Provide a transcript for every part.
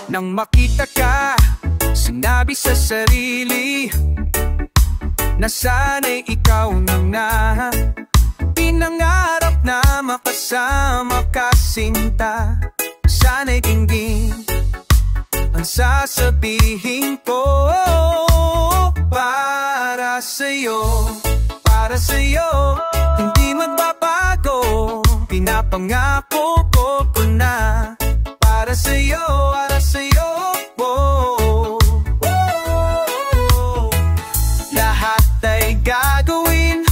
Nang makita ka, sinabi sa sarili na sana'y ikaw na pinangarap na makasama ka, sinta. Sana'y dinggin ang sasabihin ko. Para sa'yo, para sa'yo, hindi magbabago. Pinapangako ko na para sa'yo, para sa'yo. Lahat ay gagawin,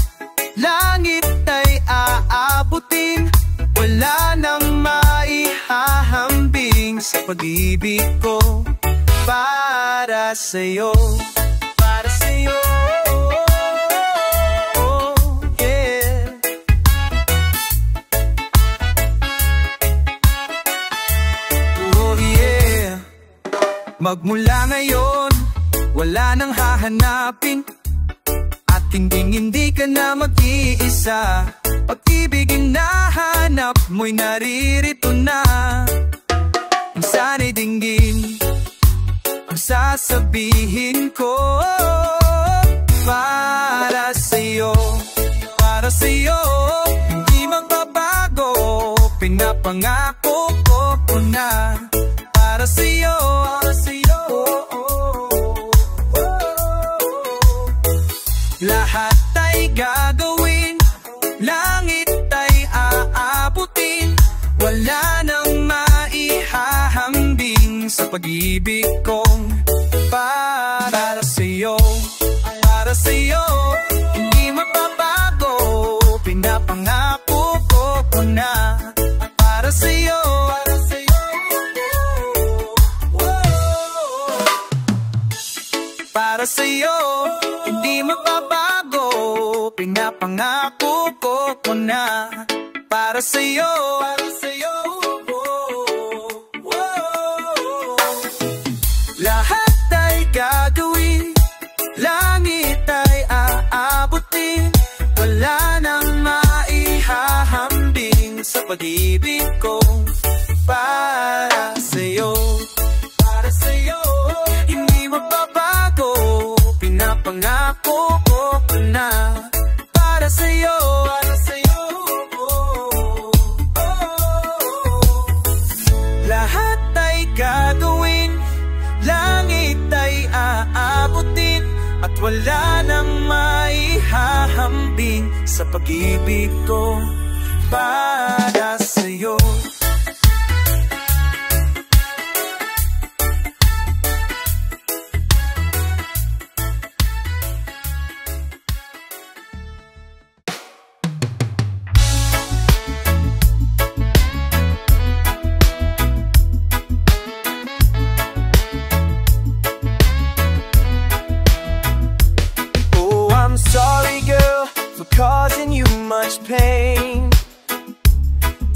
langit ay aabutin. Wala nang maihahambing sa pag-ibig ko. Para sa'yo, para sa'yo. Magmula ngayon, wala nang hahanapin, at hindi ka na mag-iisa. Pag-ibig hinahanap mo'y naririto na. Ang sana'y dinggin ang sasabihin ko. Para sa'yo, para sa'yo, hindi magbabago. Pinapangako ko na para sa'yo, para sa'yo. Lahat ay gagawin, langit ay aabutin. Wala nang maihahambing sa pag-ibig kong para sa'yo, para sa'yo. Hindi mababago, pinapangako ko na para sa'yo, para sa'yo. Para sa'yo, hindi mababago, pinapangako ko na para sa'yo, para sa'yo. Lahat ay gagawin, langit ay aabutin. Wala nang maihahambing sa pag-ibig ko para sa'yo, para sa'yo. Hindi mababago, pinapangako ko na para sa'yo, para sa'yo. Lahat ay gagawin, langit ay aabutin, at wala nang maihahambing sa pag-ibig ko para sa'yo. Sorry girl, for causing you much pain.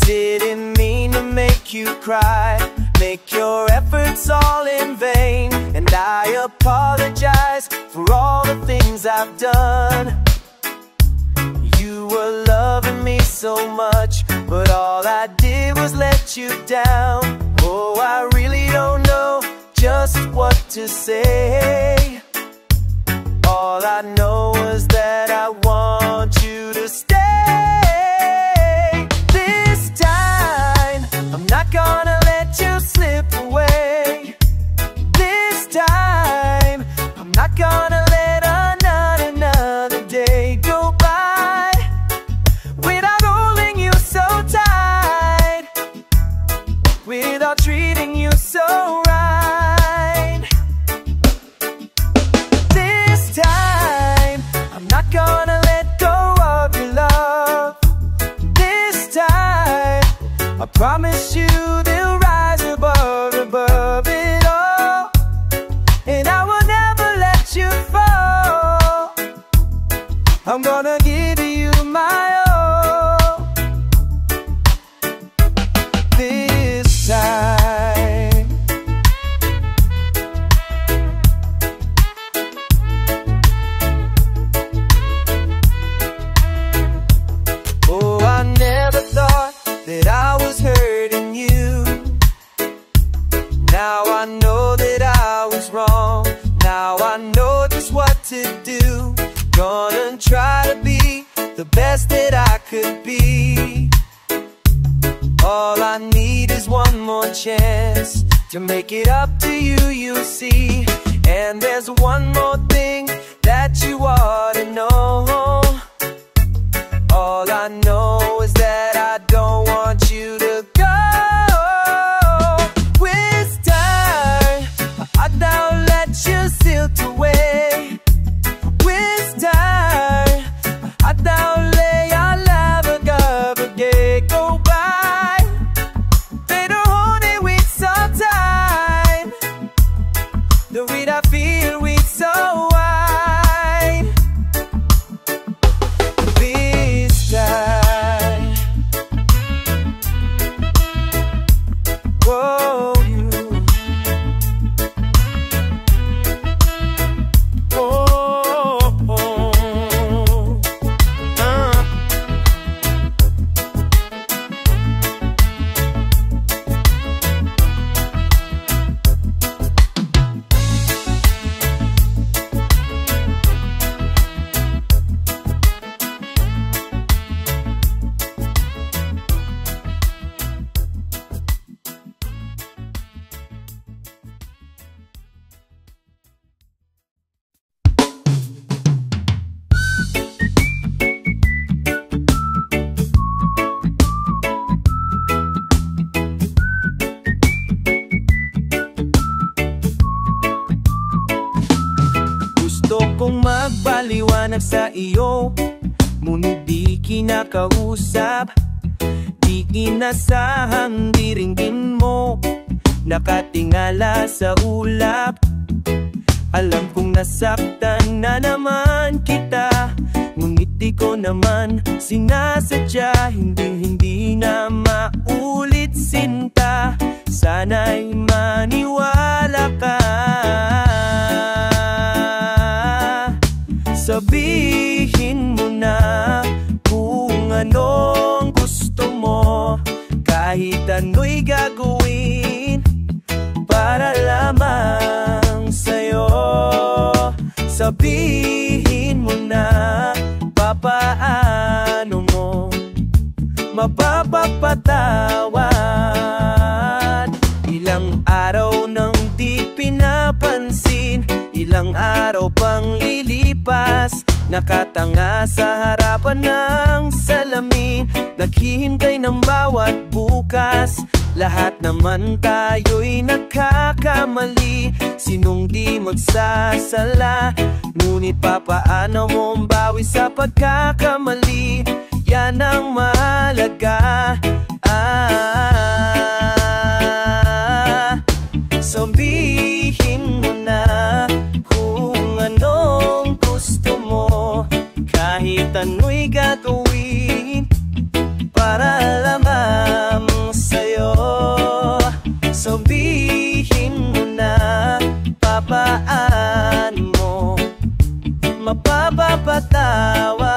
Didn't mean to make you cry, make your efforts all in vain. And I apologize for all the things I've done. You were loving me so much, but all I did was let you down. Oh, I really don't know just what to say. All I know is that I want you to stay. This time, I'm not gonna let you slip away. This time, I'm not gonna let another day go by without holding you so tight, without treating you so right. Gonna let go of your love. This time, I promise you they'll rise above it all. And I will never let you fall. I'm gonna give you my all. This time. That I was hurting you. chance to make it up to you, you see. And there's one more thing that you ought to know. All I know is that I don't want you to go. With time, I don't let you silt away. With time, I don't let your love go by. They don't hold it with some time. The way I feel with so wide. This time, whoa, you. Kung magpaliwanag sa iyo, ngunit di kinakausap. Di inasahang diringgin mo, nakatingala sa ulap. Alam kong nasaktan na naman kita, ngunit di ko naman sinasadya. Hindi na maulit sinta, sana'y maniwala ka. Sabihin mo na kung anong gusto mo, kahit ano'y gagawin para lamang sa'yo. Sabihin mo na papaano mo mapapapatawad. Ilang araw nang di pinapansin, ilang araw pang lilipas, nakatanga sa harapan ng salamin, naghihintay ng bawat bukas. Lahat naman tayo'y nagkakamali, sinong di magsasala. Ngunit papaano mong bawi sa pagkakamali? Yan ang mahalaga. Sabihin mo na kung anong gusto mo, kahit ano'y gagawin para lamang sa'yo. Sabihin mo na papaano mo mapapapatawa.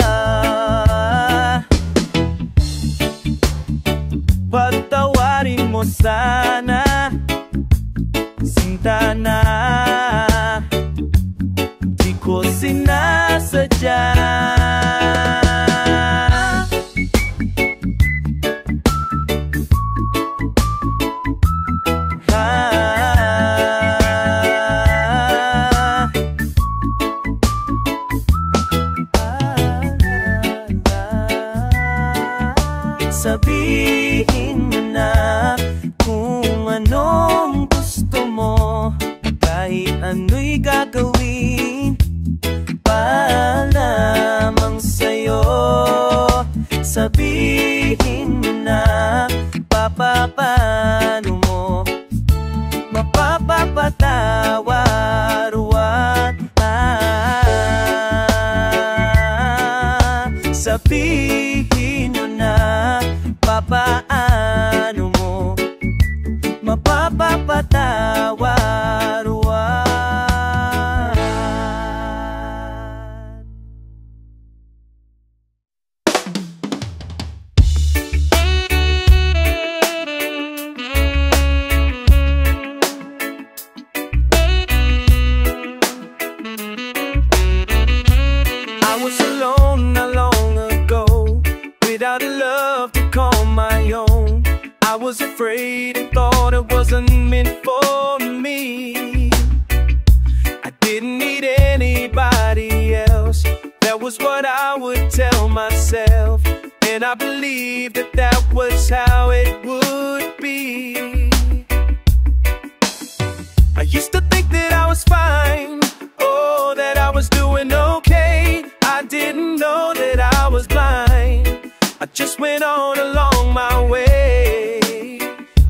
Patawarin mo sana, sinta na di ko sinasadya. Sabihin mo na kung anong gusto mo, kahit ano'y gagawin para lamang sa'yo. Sabihin mo na papaano mo mapapapatawad. Sabihin mo na papaano mo mapapapatawad. I was alone not long ago, without a love to call my own. I was afraid and thought it I believed that that was how it would be. I used to think that I was fine, oh, that I was doing okay. I didn't know that I was blind. I just went on along my way.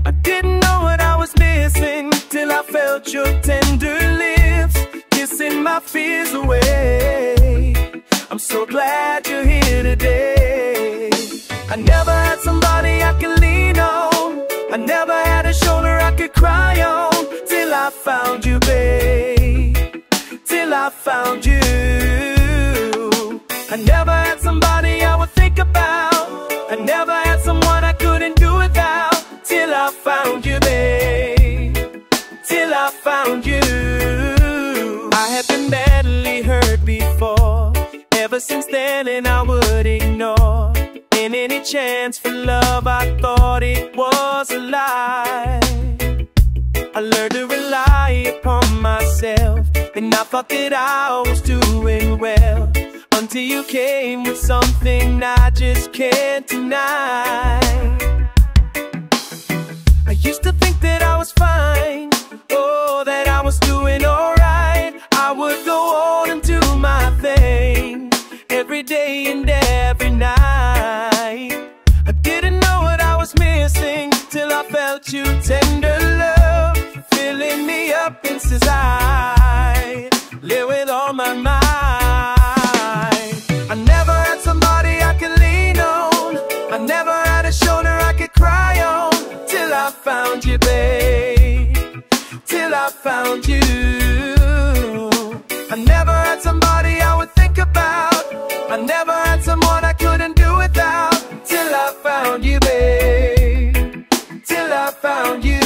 I didn't know what I was missing till I felt your tender lips kissing my fears away. I'm so glad you're here today. I never had somebody I could lean on. I never had a shoulder I could cry on. Till I found you, babe. Till I found you. I never had somebody I would think about. I never had someone I couldn't do without. Till I found you, babe. Till I found you. I have been badly hurt before. Ever since then, and I would ignore any chance for love. I thought it was a lie. I learned to rely upon myself, and I thought that I was doing well, until you came with something I just can't deny. I used to think that I was fine, oh, that I was doing alright. I would go on and do my thing every day and every night. I didn't know what I was missing till I felt your tender love filling me up inside, live with all my mind. I never had somebody I could lean on. I never had a shoulder I could cry on. Till I found you, babe. Till I found you. I never had somebody I would think about. I never had someone I couldn't do without. Till I found you, babe. Till I found you.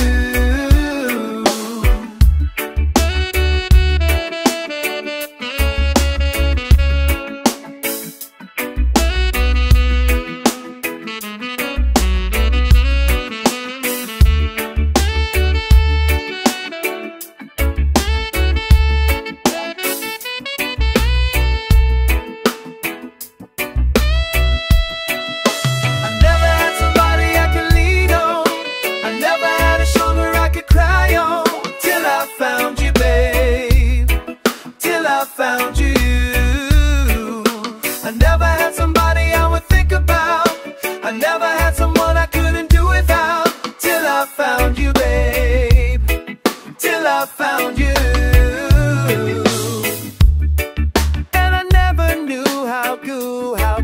Found you. I never had somebody I would think about. I never had someone I couldn't do without. Till I found you, babe. Till I found you. And I never knew how good a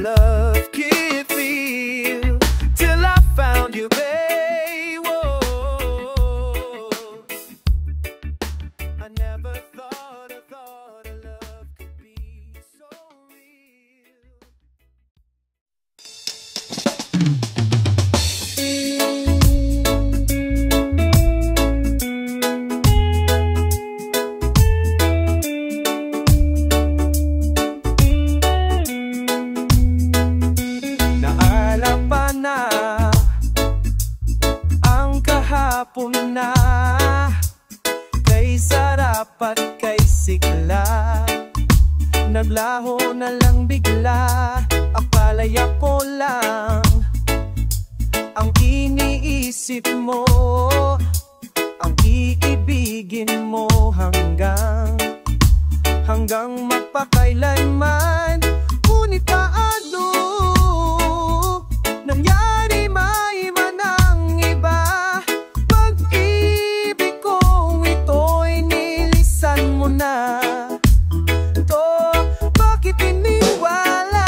love could feel. Till I found you, babe. Whoa. I never thought na kay sarap at kay sigla, naglaho na lang bigla. Akala'y ako lang ang iniisip mo, ang iibigin mo hanggang magpakailanman. Ngunit paano nangyari, may iman ang iba? Pag-ibig ko ito'y nilisan mo na. To, bakit iniwala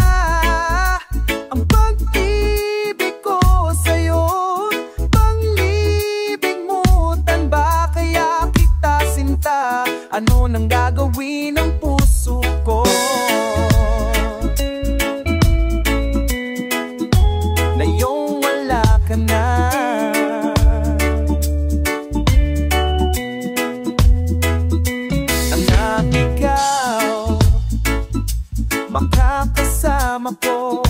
ang pag-ibig ko sa'yo? Panglibig mo, tan ba kaya kita sinta? Ano nang gagawin ng puso ko? Na iyong wala ka na. Anak, ikaw makakasama ko,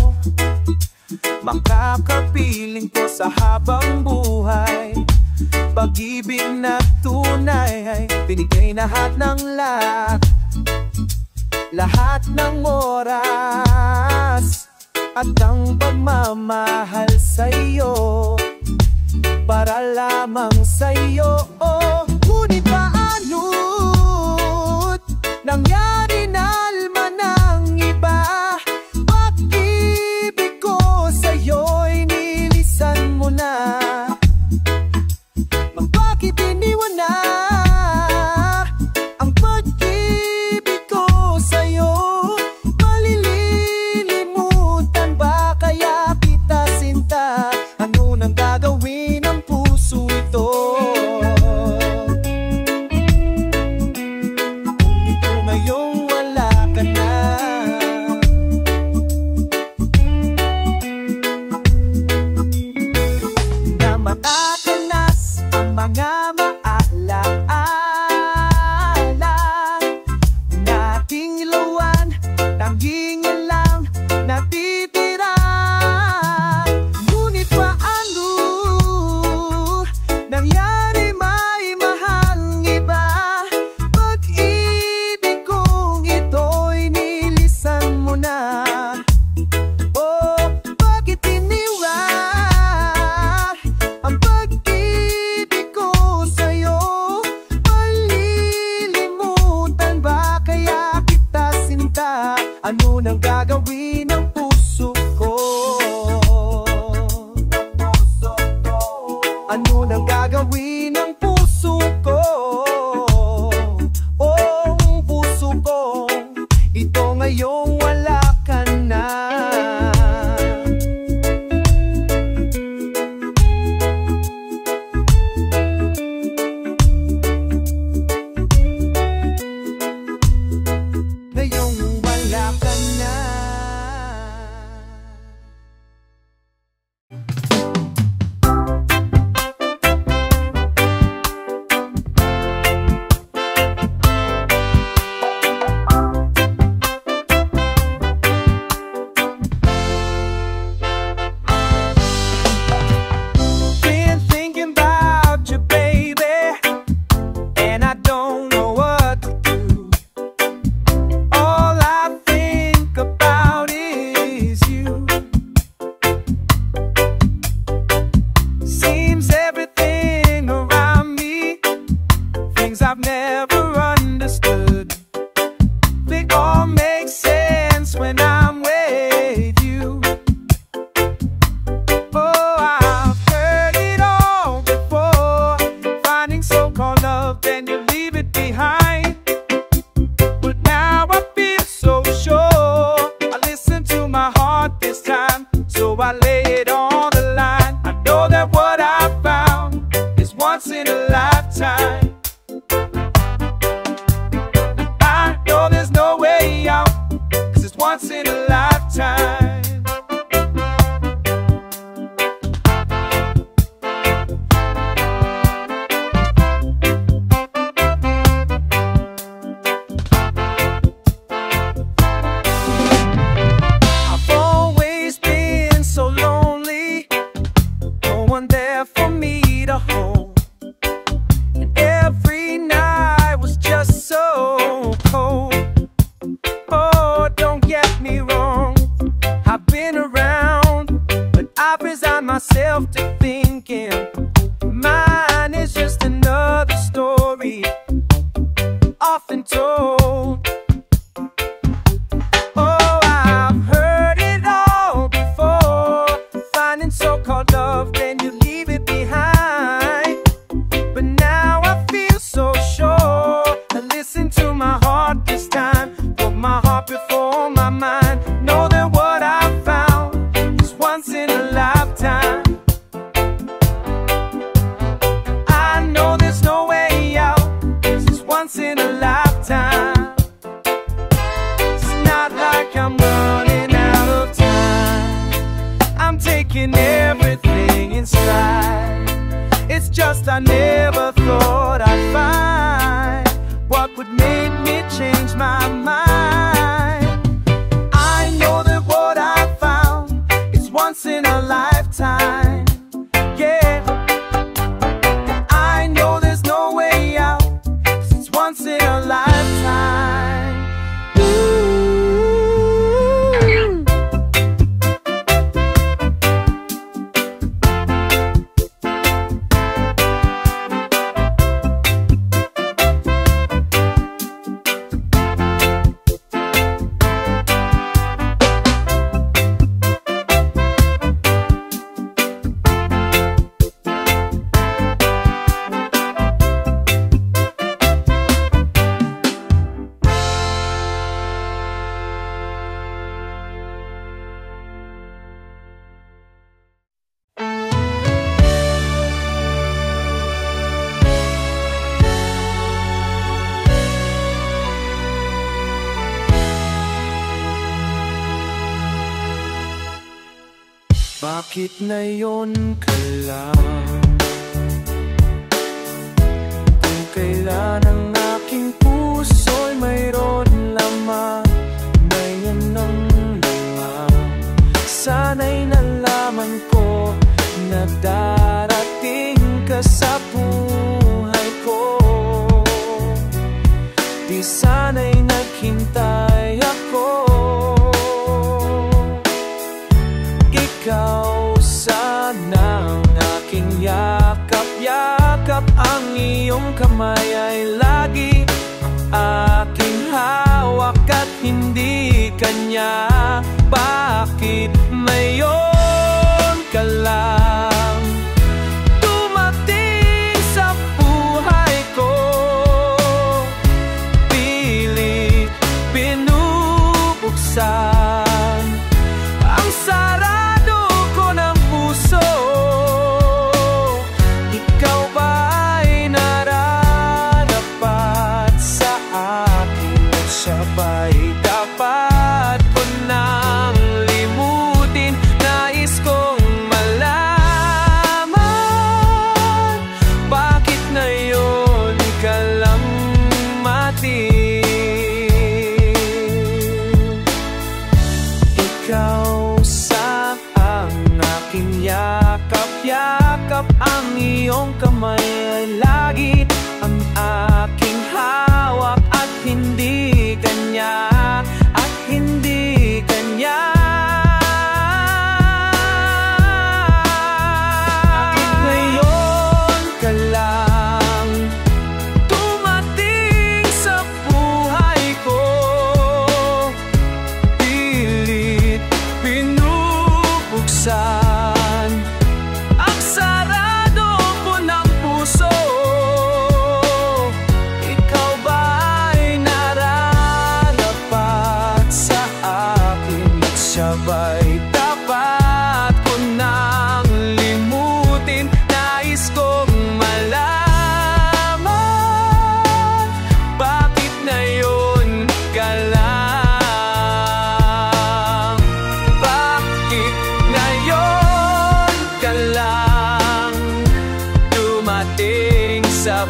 makakapiling ko sa habang buhay. Pag-ibig na tunay, binigay na lahat ng oras at ang pagmamahal sa'yo, para lamang sa'yo. Ngunit paano't nangyari na alma ng iba? Pag-ibig ko sa'yo'y nilisan mo na. Bakit iniwan na ang pag-ibig ko sa'yo? Malililimutan ba kaya kita sinta? Ano nang gagawin ng puso ito? Ito ngayong wala ka na. Na matatanas ang mga maalaala nating ilawan, tanging lang natitira. Ngunit paano nangyari may mahal iba? Pag-ibig kong ito'y nilisan mo na. Bakit iniwan ang pag-ibig ko sa'yo? Malilimutan ba kaya kita sinta? Ano nang gagawin ng puso ko? Ano nang gagawin ng puso ko? Ang puso ko, ito ngayong wala ka na. Ngayong wala ka na. Been thinking about you, baby, and I don't know what to do. All I think about is you. Seems everything around me, things I've never understood, they all make sense when I'm with you. I've heard it all before, finding so-called love, then you leave it behind. But now I feel so sure, I listen to my heart this time, so I lay it on the line. I know that what I found is once in a lifetime. I know there's no way out, 'cause it's once in a lifetime. I've always been so lonely, no one there for me to hold, and every night was just so cold. Don't get me wrong, I've been around, but I've resigned myself to thinking mine is just another story, often told. I've heard it all before, finding so-called love, then you leave it behind. But now I feel so sure, I listen to my heart this time, put my heart before my mind. Know that what I found is once in a lifetime. I know there's no way out, 'cause it's once in a lifetime. It's not like I'm running out of time, I'm taking everything in stride. It's just I never thought I'd find what would make me change my mind. I know that what I found is once in a lifetime. Yeah, I know there's no way out, 'cause it's once in a lifetime. Ooh. Bakit ngayon ka lang? Kung kailan ang aking puso'y mayroon lamang, ngayon ang lamang. Sana'y nalaman ko na darating ka sa buhay ko. Di sana'y naghintay ako. Ikaw sana ang aking yakap-yakap, ang iyong kamay ay lagi ang aking hawak at hindi kanya. Bakit ngayon ka lang dumating sa buhay ko? Pilit binubuksan ang sarado ko ng puso. Ikaw ba'y nararapat sa akin at sabay dapat ko nang limutin? Nais kong malaman, bakit ngayon ka lang matin? Ikaw sa ang aking yakap-yakap, ang iyong kamay ay lagi ang aking hawak at hindi kanya, at hindi kanya. Ngayon ka lang dumating sa buhay ko. Pilit binubuksan ang sarado ko ng puso. Ikaw ba'y nararapat sa akin at sabay dapat ko nang limutin? Nais kong malaman, bakit ngayon ka lang? Bakit ngayon ka lang dumating sa